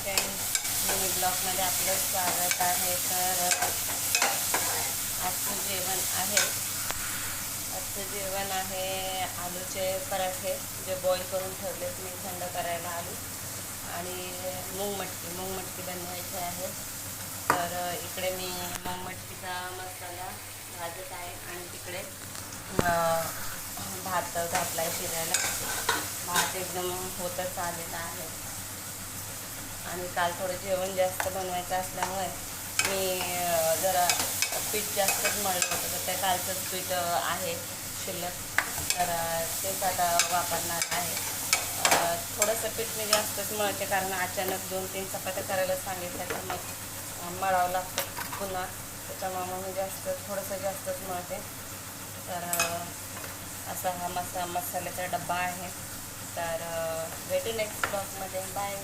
Friends, mini ब्लॉगमध्ये आपलं स्वागत आहे. तर आजचं जेवण आहे आलूचे पराठे जे बॉईल करून ठेवलेत मी थंड करायला आलू, आणि मूग मटकी बनवायची आहे. तर इकडे मी मूग मटकीचा मसाला भाजत आहे आणि तिकडे भात घातला आहे शिजायला. भात एकदम होतच आलेला आहे. आणि काल थोडं जेवण जास्त बनवायचं असल्यामुळे मी जरा पीठ जास्तच मळलं होतं. तर त्या कालचंच पीठ आहे शिल्लक, तर तेच आता वापरणार आहे. थोडंसं पीठ मी जास्तच मळते, कारण अचानक 2-3 चपात्या करायला सांगितल्या तर मग मळावं लागतं पुन्हा. त्याच्यामुळे मग मी थोडंसं जास्तच मळते. तर असा हा मसाल्याचा डब्बा आहे. तर भेटू नेक्स्ट ब्लॉगमध्ये. बाय.